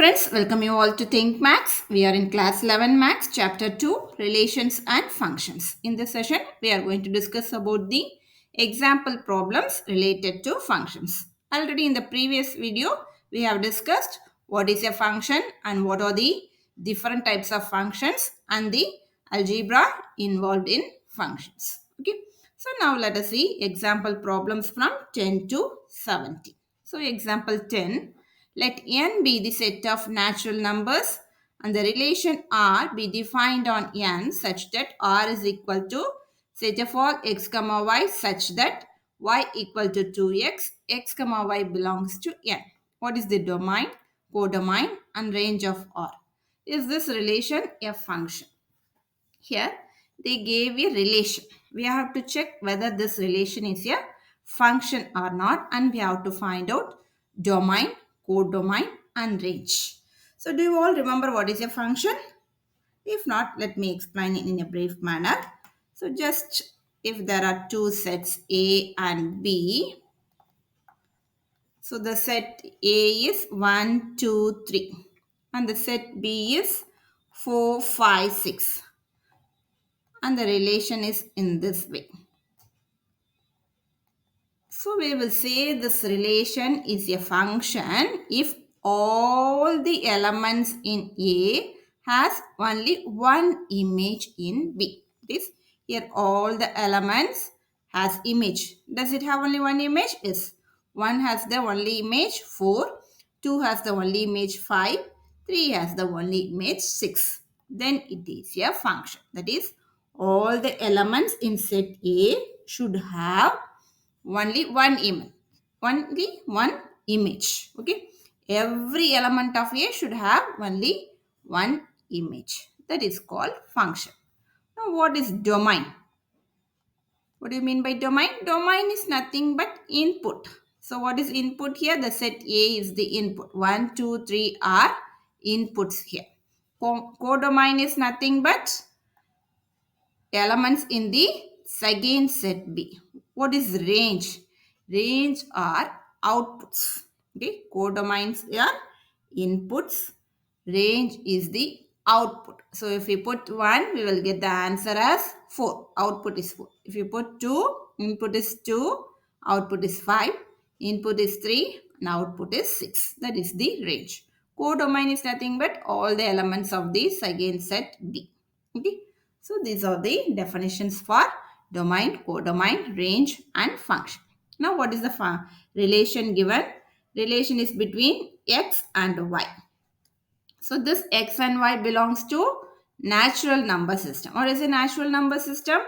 friends, welcome you all to Think Max. We are in Class 11 Max, Chapter 2, Relations and Functions. In this session, we are going to discuss about the example problems related to functions. Already in the previous video, we have discussed what is a function and what are the different types of functions and the algebra involved in functions. Okay, so now let us see example problems from 10 to 17. So example 10. Let n be the set of natural numbers and the relation R be defined on n such that R is equal to set of all x comma y such that y equal to 2x, x comma y belongs to n. What is the domain, codomain and range of R? Is this relation a function? Here they gave a relation. We have to check whether this relation is a function or not, and we have to find out domain, codomain and range. So do you all remember what is a function? If not, let me explain it in a brief manner. So just if there are two sets A and B, so the set A is 1, 2, 3 and the set B is 4, 5, 6 and the relation is in this way. So we will say this relation is a function if all the elements in A has only one image in B. This here all the elements has image. Does it have only one image? Yes. 1 has the only image 4, 2 has the only image 5, 3 has the only image 6. Then it is a function. That is all the elements in set A should have only one image. Okay, every element of A should have only one image. That is called function. Now what is domain? What do you mean by domain? Domain is nothing but input. So what is input here? The set A is the input. 1, 2, 3 are inputs here. Codomain is nothing but elements in the second set B. What is range? Range are outputs. Okay, codomains are inputs. Range is the output. So if we put 1, we will get the answer as 4. Output is 4. If you put 2, input is 2, output is 5, input is 3, and output is 6. That is the range. Codomain is nothing but all the elements of the second set B. Okay. So these are the definitions for domain, codomain, range and function. Now what is the relation given? Relation is between x and y. So this x and y belongs to natural number system. What is a natural number system?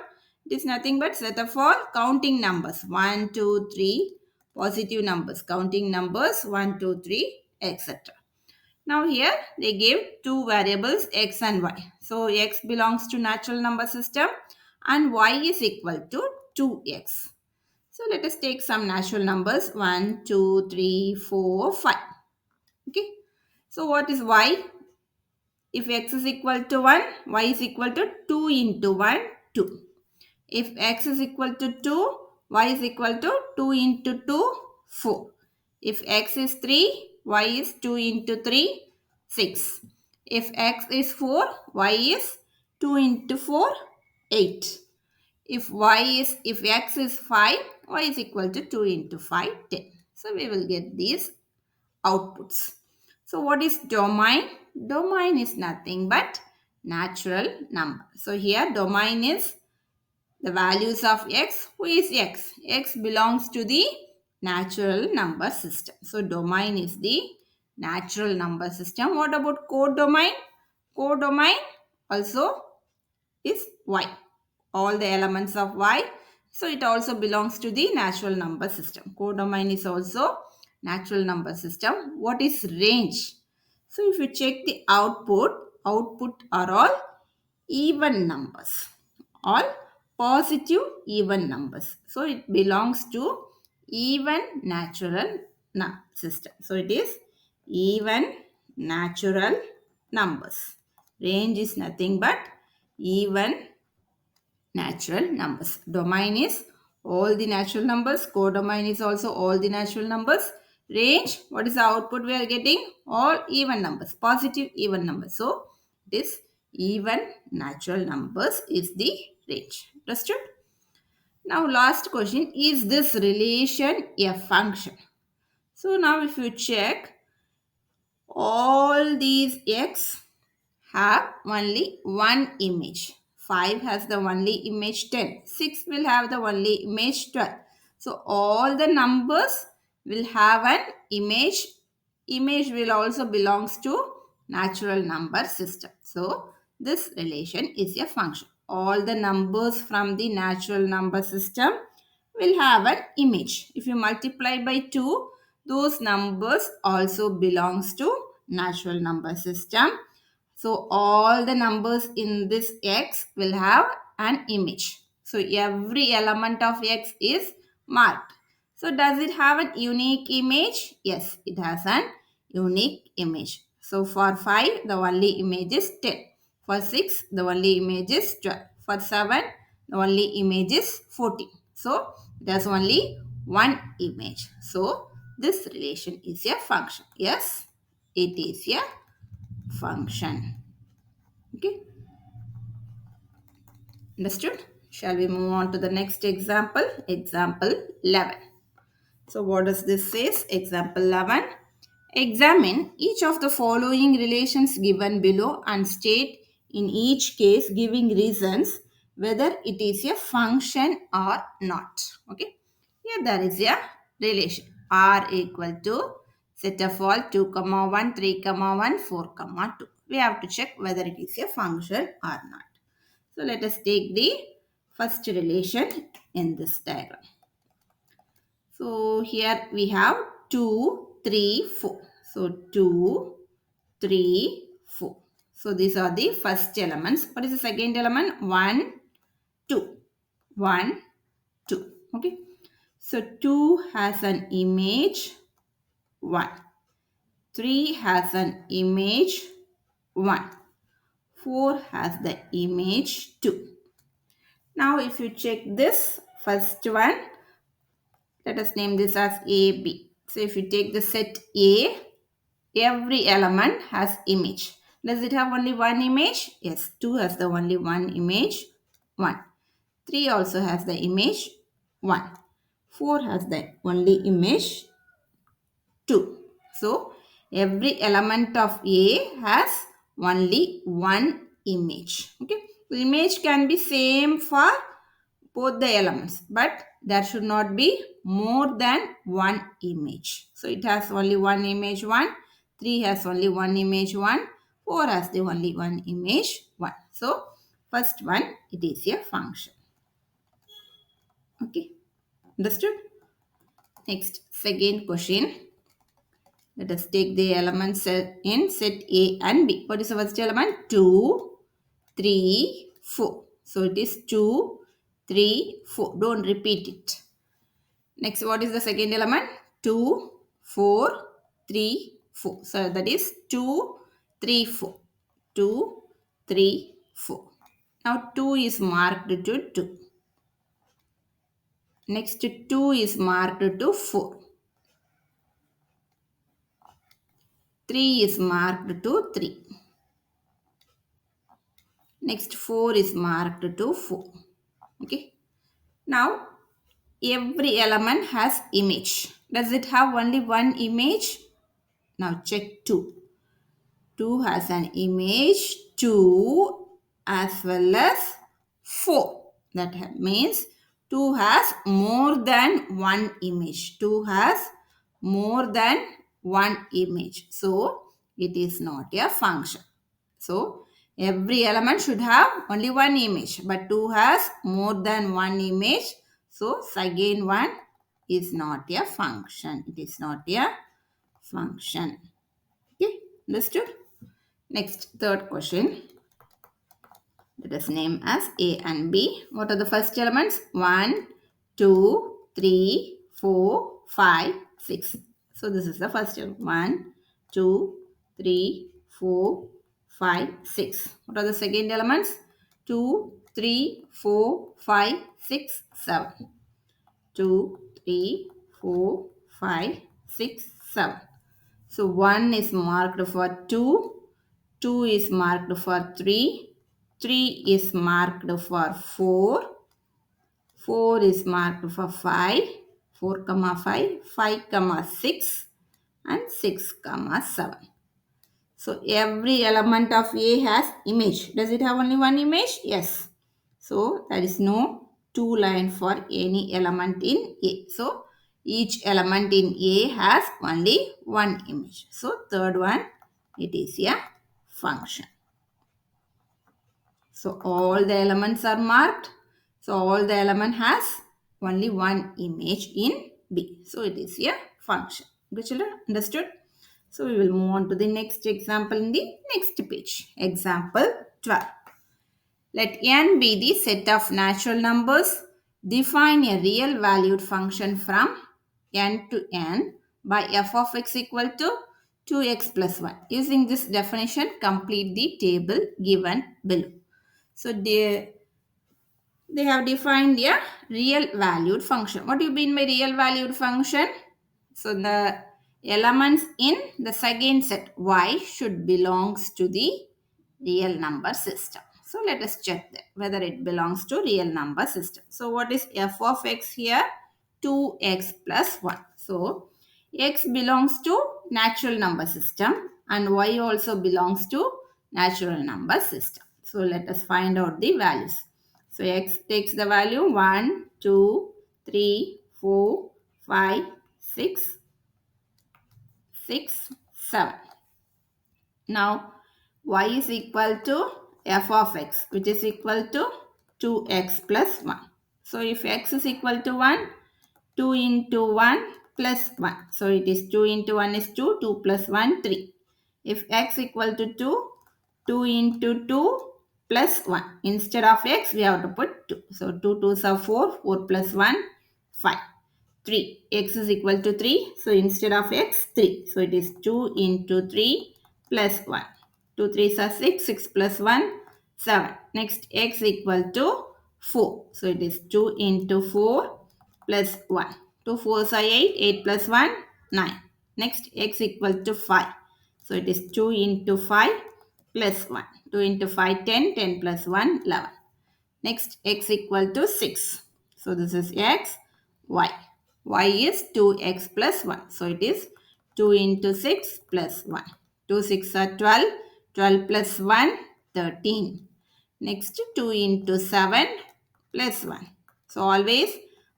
It is nothing but set of all counting numbers. 1, 2, 3 positive numbers. Counting numbers 1, 2, 3 etc. Now here they give two variables x and y. So x belongs to natural number system and y is equal to 2x. So let us take some natural numbers 1, 2, 3, 4, 5. Okay. So what is y? If x is equal to 1, y is equal to 2 into 1, 2. If x is equal to 2, y is equal to 2 into 2, 4. If x is 3, y is 2 into 3, 6. If x is 4, y is 2 into 4, 8. If x is 5, y is equal to 2 into 5, 10. So we will get these outputs. So what is domain? Domain is nothing but natural number. So here domain is the values of x. Who is x? X belongs to the natural number system. So domain is the natural number system. What about codomain? Codomain also is y. All the elements of y. So it also belongs to the natural number system. Codomain is also natural number system. What is range? So if you check the output are all even numbers. All positive even numbers. So it belongs to even natural system. So it is even natural numbers. Range is nothing but even natural numbers. Domain is all the natural numbers. Codomain is also all the natural numbers. range, what is the output we are getting? All even numbers, positive even numbers. So this even natural numbers is the range. Understood? Now last question, is this relation a function? So now if you check, all these x have only one image. 5 has the only image 10. 6 will have the only image 12. So all the numbers will have an image. Image will also belongs to natural number system. So this relation is a function. All the numbers from the natural number system will have an image. If you multiply by 2, those numbers also belongs to natural number system. So all the numbers in this x will have an image. So every element of x is marked. So does it have a unique image? Yes, it has an unique image. So for 5, the only image is 10. For 6, the only image is 12. For 7, the only image is 14. So it has only one image. So this relation is a function. Yes, it is a function. Okay, understood? Shall we move on to the next example? Example 11. So what does this say? Example 11. Examine each of the following relations given below and state in each case giving reasons whether it is a function or not. Okay. Here there is a relation. R equal to set of all 2, 1, 3, 1, 4, 2. We have to check whether it is a function or not. So let us take the first relation in this diagram. So here we have 2, 3, 4. So 2, 3, 4. So these are the first elements. What is the second element? 1, 2. 1, 2. Okay. So 2 has an image 1. 3 has an image 1. 4 has the image 2. Now if you check this first one, let us name this as AB. So if you take the set A, every element has image. Does it have only one image? Yes, 2 has the only one image, 1. 3 also has the image, 1. 4 has the only image, 2. So every element of A has only one image. Okay. The image can be same for both the elements, but there should not be more than one image. So it has only one image 1, 3 has only one image 1, 4 has the only one image 1. So first one, it is a function. Okay, understood? Next, second question. Let us take the elements in set A and B. What is the first element? 2, 3, 4. So it is 2, 3, 4. Don't repeat it. Next, what is the second element? 2, 4, 3, 4. So that is 2, 3, 4. 2, 3, 4. Now 2 is marked to 2. Next 2 is marked to 4. 3 is marked to 3. Next 4 is marked to 4. Okay. Now every element has image. Does it have only one image? Now check 2. 2 has an image 2 as well as 4. That means 2 has more than one image. 2 has more than one image. So it is not a function. So every element should have only one image, but 2 has more than one image. So second one is not a function. It is not a function. Okay, understood? Next, third question. Let us name as A and B. What are the first elements? 1, 2, 3, 4, 5, 6. So this is the first element. 1, 2, 3, 4, 5, 6. What are the second elements? 2, 3, 4, 5, 6, 7. 2, 3, 4, 5, 6, 7. So 1 is marked for 2, 2 is marked for 3, 3 is marked for 4, 4 is marked for 5, 4 comma 5, 5 comma 6 and 6 comma 7. So every element of A has image. Does it have only one image? Yes. So there is no two line for any element in A. So each element in A has only one image. So third one, it is a function. So all the elements are marked. So all the element has only one image in B. So it is a function. Good children, understood? So we will move on to the next example in the next page. Example 12. Let n be the set of natural numbers. Define a real valued function from n to n by f of x equal to 2x plus 1. Using this definition, complete the table given below. So they have defined a real valued function. What do you mean by real valued function? So the elements in the second set y should belongs to the real number system. So let us check that whether it belongs to real number system. So what is f of x here? 2x plus 1. So x belongs to natural number system and y also belongs to natural number system. So let us find out the values. So x takes the value 1, 2, 3, 4, 5, 6, 6, 7. Now y is equal to f of x, which is equal to 2x plus 1. So if x is equal to 1, 2 into 1 plus 1. So it is 2 into 1 is 2, 2 plus 1, 3. If x equal to 2, 2 into 2 plus 1. Instead of x, we have to put 2. So 2 2s are 4, 4 plus 1, 5. 3. X is equal to 3. So instead of x, 3. So it is 2 into 3 plus 1. 2 3s are 6. 6 plus 1, 7. Next, x equal to 4. So it is 2 into 4 plus 1. 2 4s are 8. 8 plus 1, 9. Next, x equal to 5. So it is 2 into 5 plus 1. 2 into 5, 10. 10 plus 1, 11. Next, x equal to 6. So this is x, y. Y is 2x plus 1. So it is 2 into 6 plus 1. 2 6 are 12. 12 plus 1, 13. Next, 2 into 7 plus 1. So always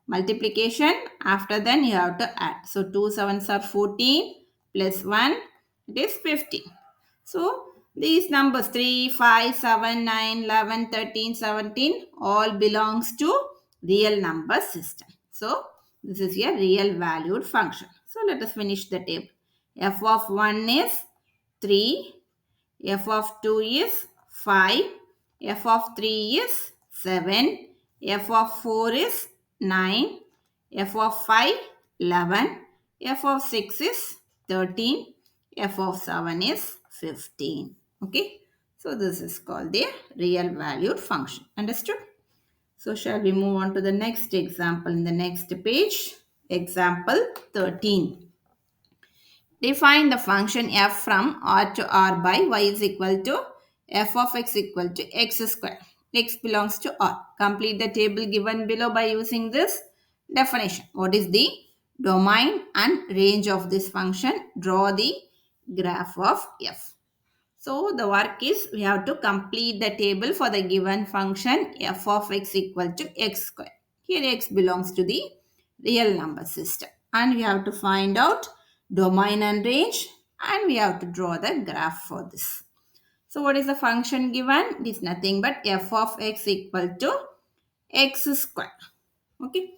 multiplication. After then you have to add. So 2 sevens are 14 plus 1, it is 15. So these numbers 3, 5, 7, 9, 11, 13, 17 all belongs to real number system. So this is a real valued function. So let us finish the table. F of 1 is 3, f of 2 is 5, f of 3 is 7, f of 4 is 9, f of 5 11, f of 6 is 13, f of 7 is 15. Okay. So this is called the real valued function. Understood? So shall we move on to the next example in the next page? Example 13. Define the function f from R to R by y is equal to f of x equal to x square. X belongs to R. Complete the table given below by using this definition. What is the domain and range of this function? Draw the graph of f. So the work is we have to complete the table for the given function f of x equal to x square. Here x belongs to the real number system and we have to find out domain and range and we have to draw the graph for this. So what is the function given? It is nothing but f of x equal to x square. Okay.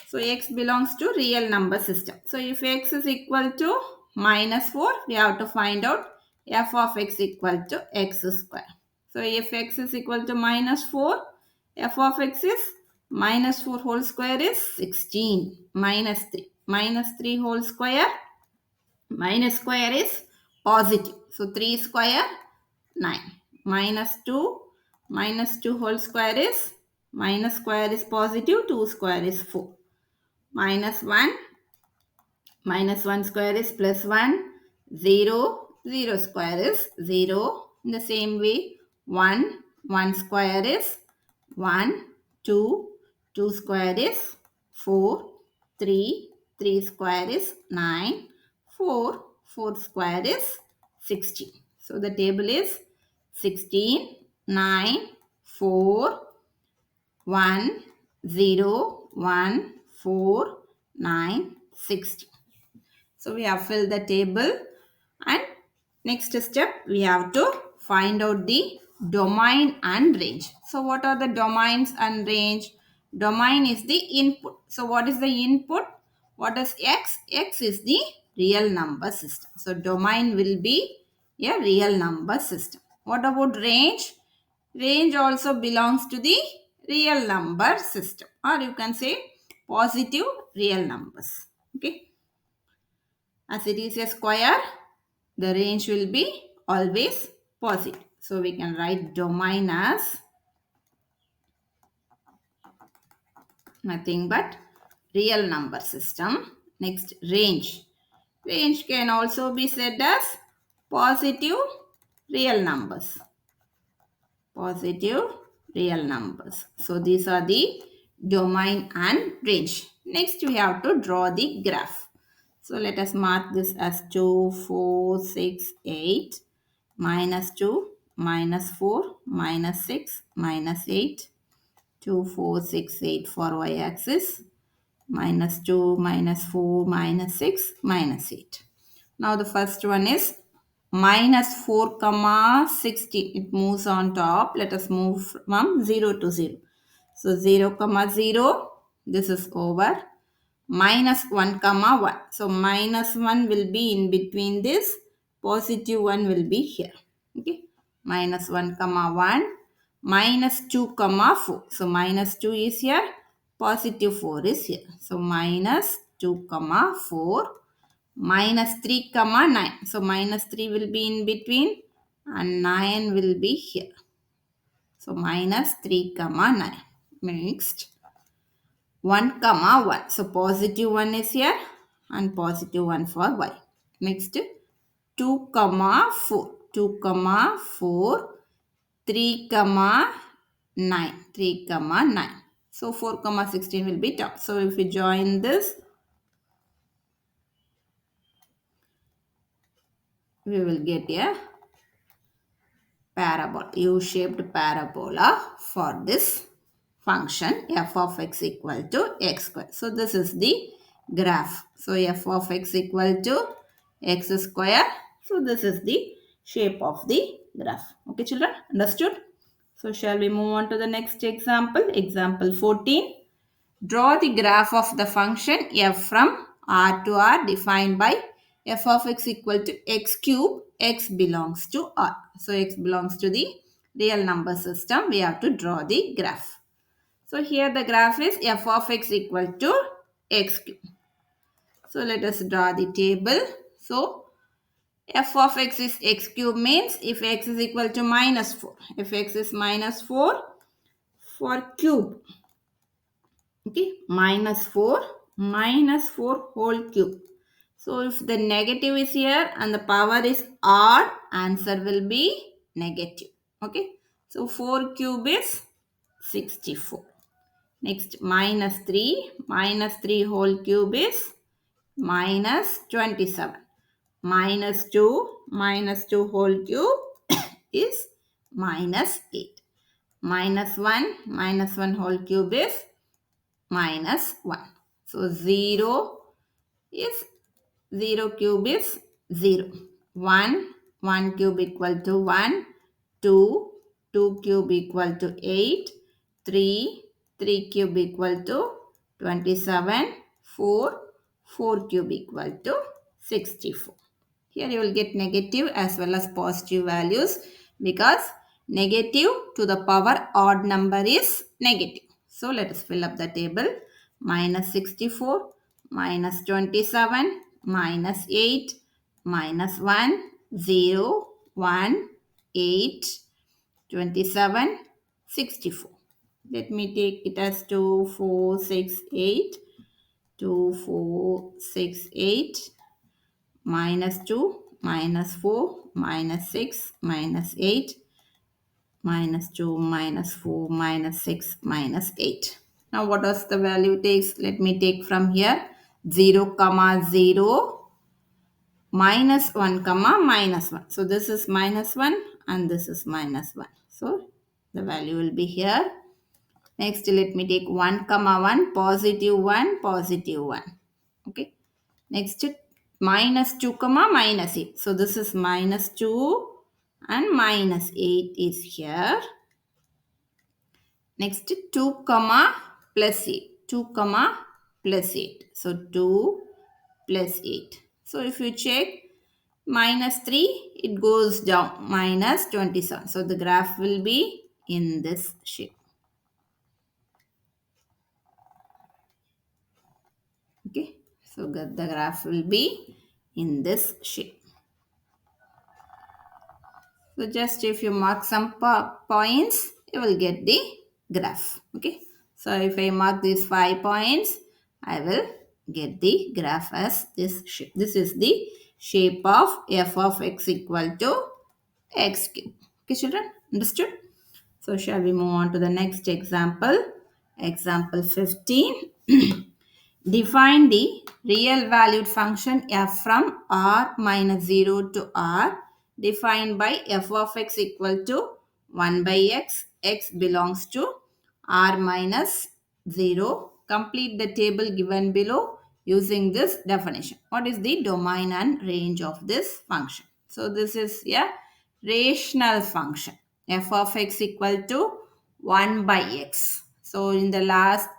So x belongs to real number system. So if x is equal to minus 4, we have to find out f of x equal to x square. So if x is equal to minus 4, f of x is minus 4 whole square is 16 minus 3. Minus 3 whole square minus square is positive. So 3 square 9 minus 2 whole square is minus square is positive 2 square is 4 minus 1 Minus 1 square is plus 1. 0. 0 square is 0. In the same way, 1. 1 square is 1. 2. 2 square is 4. 3. 3 square is 9. 4. 4 square is 16. So the table is 16, 9, 4, 1, 0, 1, 4, 9, 16. So we have filled the table, and next step we have to find out the domain and range. So what are the domains and range? Domain is the input. So what is the input? What is x? X is the real number system. So domain will be a real number system. What about range? Range also belongs to the real number system, or you can say positive real numbers. Okay. As it is a square, the range will be always positive. So we can write domain as nothing but real number system. Next, range. Range can also be said as positive real numbers. Positive real numbers. So these are the domain and range. Next, we have to draw the graph. So let us mark this as 2, 4, 6, 8, minus 2, minus 4, minus 6, minus 8, 2, 4, 6, 8 for y-axis, minus 2, minus 4, minus 6, minus 8. Now the first one is minus 4 comma 16. It moves on top. Let us move from 0 to 0. So 0 comma 0. This is over. Minus 1 comma 1. So minus 1 will be in between this. Positive 1 will be here. Okay. Minus 1 comma 1. Minus 2 comma 4. So minus 2 is here. Positive 4 is here. So minus 2 comma 4. Minus 3 comma 9. So minus 3 will be in between and 9 will be here. So minus 3 comma 9. Next 1 comma 1. So positive 1 is here and positive 1 for y. Next 2 comma 4. 2 comma 4. 3 comma 9. 3 comma 9. So 4 comma 16 will be top. So if we join this, we will get a parabola, U-shaped parabola for this function f of x equal to x square. So this is the graph. So f of x equal to x square. So this is the shape of the graph. Okay children, understood? So shall we move on to the next example? Example 14. Draw the graph of the function f from R to R defined by f of x equal to x cube. X belongs to R. So x belongs to the real number system. We have to draw the graph. So here the graph is f of x equal to x cube. So let us draw the table. So f of x is x cube means if x is equal to minus 4. If x is minus 4 for cube. Okay, minus 4 whole cube. So if the negative is here and the power is odd, answer will be negative. Okay, so 4 cube is 64. Next minus 3 whole cube is minus 27. Minus 2 whole cube is minus 8. Minus 1 whole cube is minus 1. So 0 is 0 cube is 0. 1 cube equal to 1. 2 cube equal to 8. 3 cube equal to 27. 4 cube equal to 64. Here you will get negative as well as positive values because negative to the power odd number is negative. So let us fill up the table. Minus 64, minus 27, minus 8, minus 1, 0, 1, 8, 27, 64. Let me take it as 2, 4, 6, 8. 2, 4, 6, 8, minus 2, minus 4, minus 6, minus 8, minus 2, minus 4, minus 6, minus 8. Now what does the value takes? Let me take from here 0, comma 0, minus 1, comma minus 1. So this is minus 1 and this is minus 1. So the value will be here. Next, let me take 1, comma 1, positive 1, positive 1. Okay. Next, minus 2, comma minus 8. So this is minus 2 and minus 8 is here. Next, 2, comma plus 8. 2, comma plus 8. So 2 plus 8. So if you check minus 3, it goes down, minus 27. So the graph will be in this shape. Okay, so the graph will be in this shape. So just if you mark some points, you will get the graph. Okay, so if I mark these 5 points, I will get the graph as this shape. This is the shape of f of x equal to x cube. Okay, children, understood? So shall we move on to the next example? Example 15. Define the real valued function f from r minus 0 to r defined by f of x equal to 1 by x. X belongs to r minus 0. Complete the table given below using this definition. What is the domain and range of this function? So this is a rational function. F of x equal to 1 by x. So in the last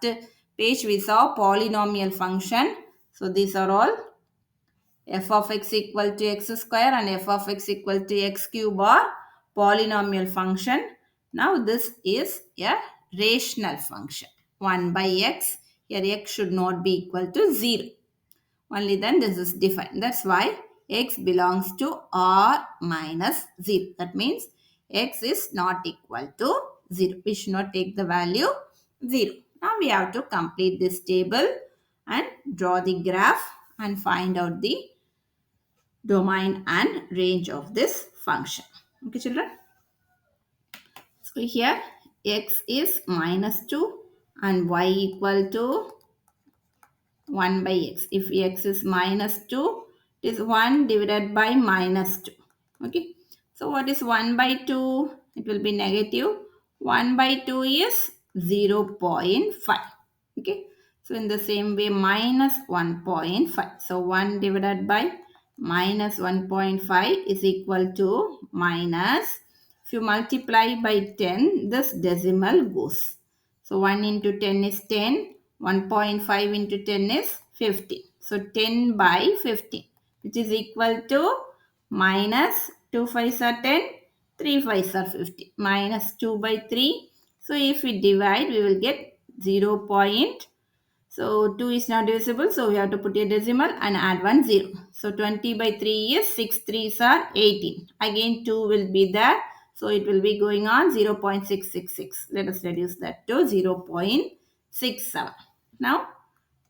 page we saw polynomial function. So these are all f of x equal to x square and f of x equal to x cube are polynomial function. Now this is a rational function. 1 by x. Here x should not be equal to 0. Only then this is defined. That's why x belongs to r minus 0. That means x is not equal to 0. We should not take the value 0. Now we have to complete this table and draw the graph and find out the domain and range of this function. Okay, children? So here x is minus 2 and y equal to 1 by x. If x is minus 2, it is 1 divided by minus 2. Okay. So what is 1 by 2? It will be negative. 1 by 2 is 0 0.5. Okay. So in the same way, minus 1.5. So 1 divided by minus 1.5 is equal to minus. If you multiply by 10, this decimal goes. So 1 into 10 is 10. 1.5 into 10 is 50. So 10 by 50, which is equal to minus 2 5s are 10, 3 5s are 50, minus 2 by 3. So if we divide, we will get 0. So 2 is not divisible, so we have to put a decimal and add 1 0. So 20 by 3 is 6 3s are 18. Again 2 will be there. So it will be going on 0 0.666. Let us reduce that to 0 0.67. Now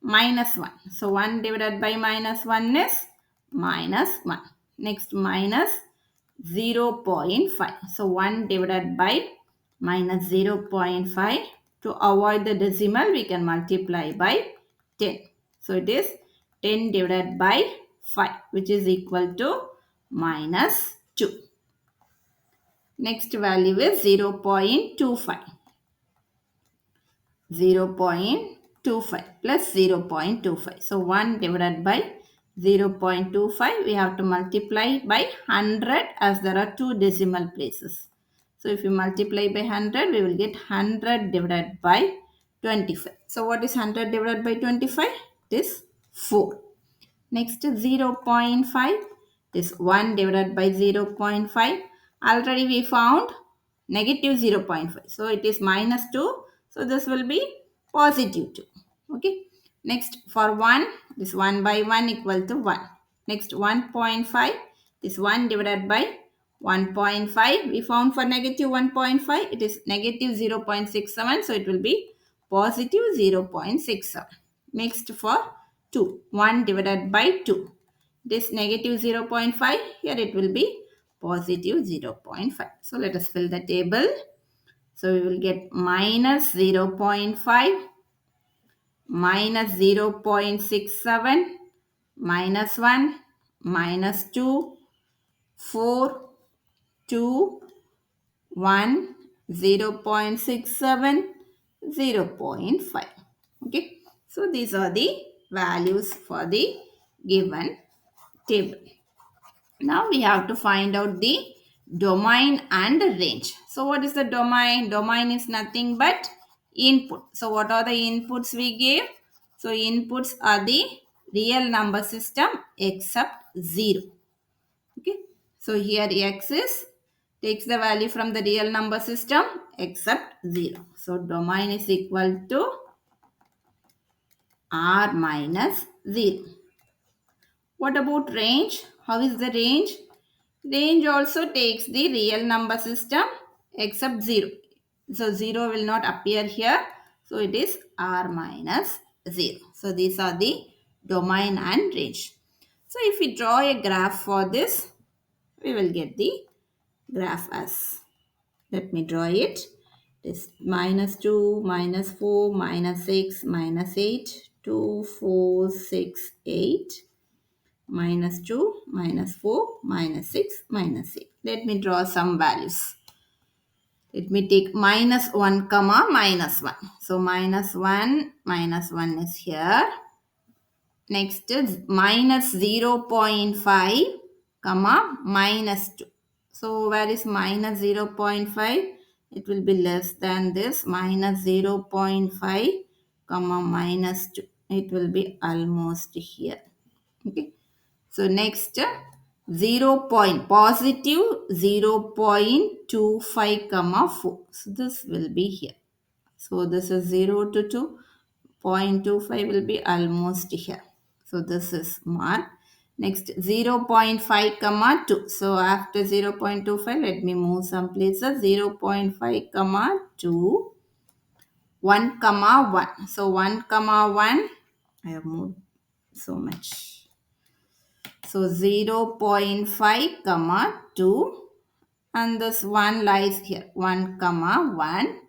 minus 1. So 1 divided by minus 1 is minus 1. Next minus 0 0.5. So 1 divided by minus 0 0.5. To avoid the decimal, we can multiply by 10. So it is 10 divided by 5, which is equal to minus 2. Next value is 0 0.25. 0 0.25 plus 0 0.25. So 1 divided by 0 0.25, we have to multiply by 100 as there are two decimal places. So if you multiply by 100, we will get 100 divided by 25. So what is 100 divided by 25? It is 4. Next 0 0.5 is 1 divided by 0 0.5. Already we found negative 0 0.5. So it is minus 2. So this will be positive 2. Okay. Next for 1, this 1 by 1 equal to 1. Next 1.5 is 1 divided by 1.5. We found for negative 1.5, it is negative 0 0.67. So it will be positive 0 0.67. Next for 2. 1 divided by 2. This negative 0.5. Here it will be positive 0.5. So let us fill the table. So we will get minus 0.5, minus 0.67, minus 1, minus 2, 4, 2, 1, 0.67, 0.5. Okay. So these are the values for the given table. Now we have to find out the domain and range. So what is the domain? Domain is nothing but input. So what are the inputs we gave? So inputs are the real number system except 0. Okay. So here x is takes the value from the real number system except 0. So domain is equal to r minus 0. What about range? How is the range? Range also takes the real number system except 0. So 0 will not appear here. So it is r minus 0. So these are the domain and range. So if we draw a graph for this, we will get the graph as. Let me draw it. This minus 2, minus 4, minus 6, minus 8, 2, 4, 6, 8, minus 2, minus 4, minus 6, minus 8. Let me draw some values. Let me take minus 1 comma minus 1. So minus 1 is here. Next is minus 0.5 comma minus 2. So where is minus 0.5? It will be less than this minus 0.5 comma minus 2. It will be almost here. Okay. So next 0.25 comma 4. So this will be here. So this is 0 to 2. 0.25 will be almost here. So this is mark. Next 0.5 comma 2. So after 0.25, let me move some places. 0.5 comma 2. 1 comma 1. So 1 comma 1. I have moved so much. So 0.5 comma 2. And this 1 lies here. 1 comma 1.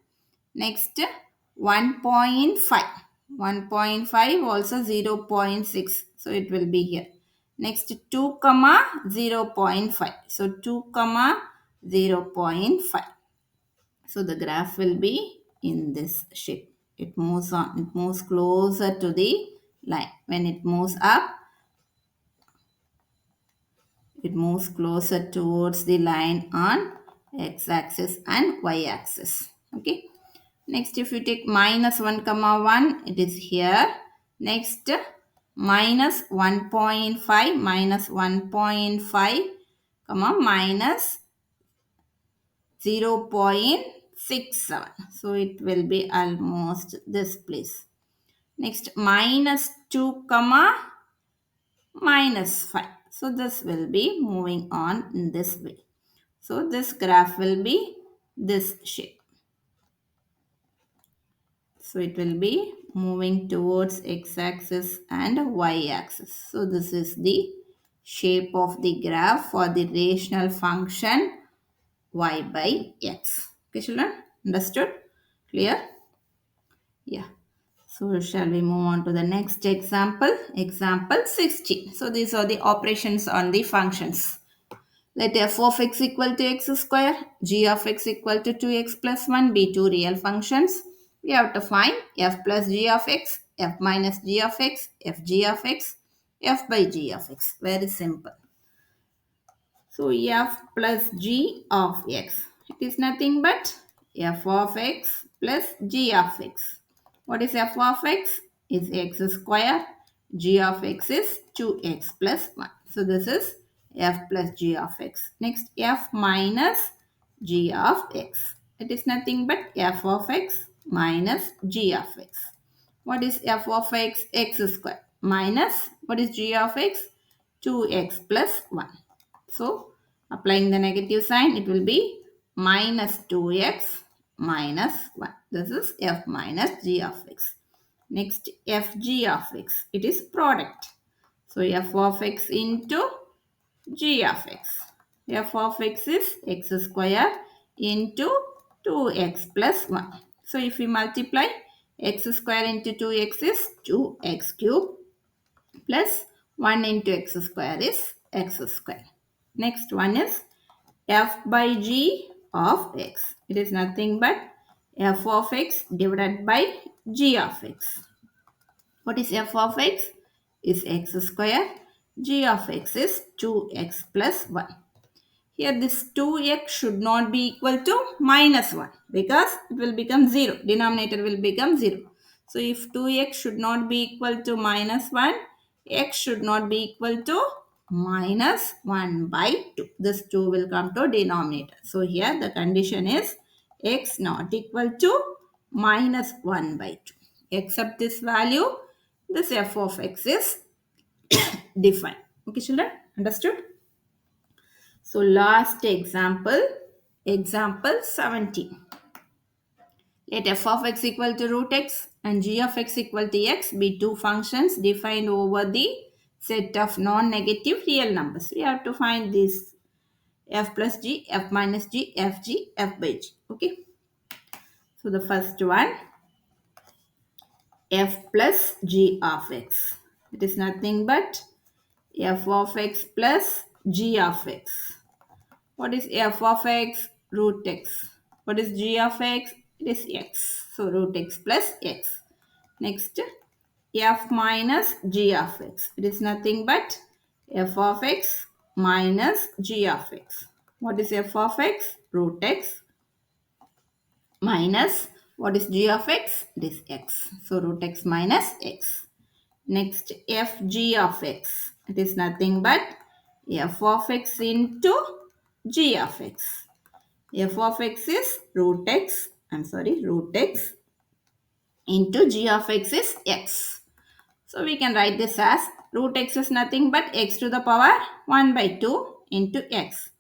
Next 1.5. 1.5 also 0.6. So it will be here. Next 2 comma 0.5. So 2 comma 0.5. So the graph will be in this shape. It moves on. It moves closer to the line. When it moves up, it moves closer towards the line on x-axis and y-axis. Okay. Next, if you take minus 1 comma 1, it is here. Next, minus 1.5 minus 1.5 comma minus 0.67. So it will be almost this place. Next, minus 2 comma minus 5. So this will be moving on in this way. So this graph will be this shape. So it will be moving towards x-axis and y-axis. So this is the shape of the graph for the rational function y by x. Okay, children? Understood? Clear? Yeah. So shall we move on to the next example? Example 16. So these are the operations on the functions. Let f of x equal to x square, g of x equal to 2x plus 1 be two real functions. We have to find f plus g of x, f minus g of x, f g of x, f by g of x. Very simple. So f plus g of x. It is nothing but f of x plus g of x. What is f of x? Is x square. G of x is 2x plus 1. So this is f plus g of x. Next f minus g of x. It is nothing but f of x minus g of x. What is f of x? X square. Minus what is g of x? 2x plus 1. So applying the negative sign, it will be minus 2x minus 1. This is f minus g of x. Next, fg of x. It is product. So f of x into g of x. F of x is x square into 2x plus 1. So if we multiply, x square into 2x is 2x cube plus 1 into x square is x square. Next one is f by g of x. It is nothing but f of x divided by g of x. What is f of x? Is x square. G of x is 2x plus 1. Here this 2x should not be equal to minus 1 because it will become 0. Denominator will become 0. So if 2x should not be equal to minus 1, x should not be equal to minus 1 by 2. This 2 will come to denominator. So here the condition is x not equal to minus 1 by 2. Except this value, this f of x is defined. Okay, children? Understood? So last example, example 17. Let f of x equal to root x and g of x equal to x be two functions defined over the set of non-negative real numbers. We have to find this f plus g, f minus g, f g, f by g. Okay. So the first one, f plus g of x. It is nothing but f of x plus g of x. What is f of x? Root x. What is g of x? It is x. So root x plus x. Next, f minus g of x. It is nothing but f of x minus g of x. What is f of x? Root x minus what is g of x? It is x. So root x minus x. Next, fg of x. It is nothing but f of x into g of x. F of x is root x. Root x into g of x is x. So we can write this as root x is nothing but x to the power 1 by 2 into x.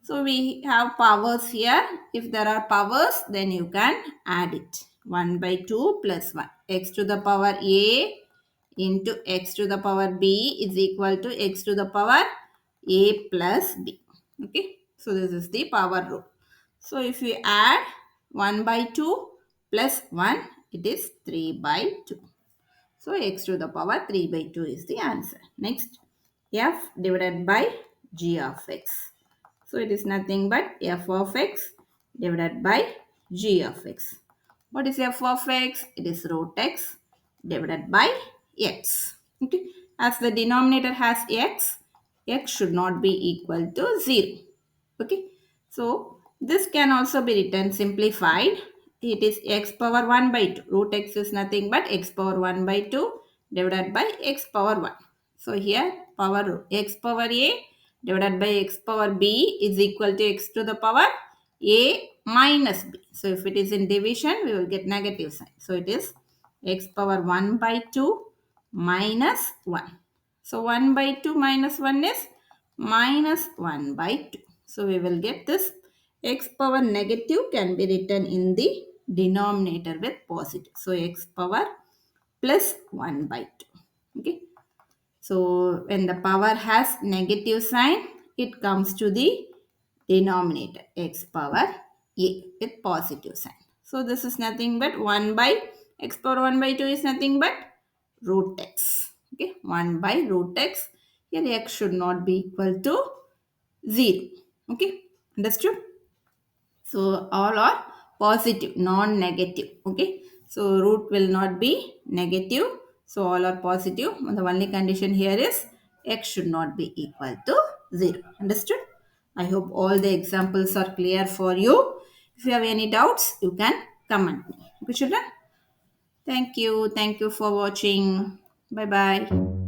So we have powers here. If there are powers, then you can add it. 1 by 2 plus 1. X to the power a into x to the power b is equal to x to the power a plus b. Okay. So this is the power rule. So if we add 1 by 2 plus 1, it is 3 by 2. So x to the power 3 by 2 is the answer. Next, f divided by g of x. So it is nothing but f of x divided by g of x. What is f of x? It is root x divided by x. Okay. As the denominator has x should not be equal to 0. Okay. So this can also be written simplified. It is x power 1 by 2. Root x is nothing but x power 1 by 2 divided by x power 1. So here power x power a divided by x power b is equal to x to the power a minus b. So if it is in division, we will get negative sign. So it is x power 1 by 2 minus 1. So 1 by 2 minus 1 is minus 1 by 2. So we will get this x power negative can be written in the denominator with positive. So x power plus 1 by 2. Okay. So when the power has negative sign, it comes to the denominator x power a with positive sign. So this is nothing but 1 by x power 1 by 2 is nothing but root x. Okay, 1 by root x. Here x should not be equal to 0. Okay, understood? So all are positive, non-negative. Okay. So root will not be negative. So all are positive. The only condition here is x should not be equal to 0. Understood? I hope all the examples are clear for you. If you have any doubts, you can comment me. Okay, children? Thank you. Thank you for watching. Bye-bye.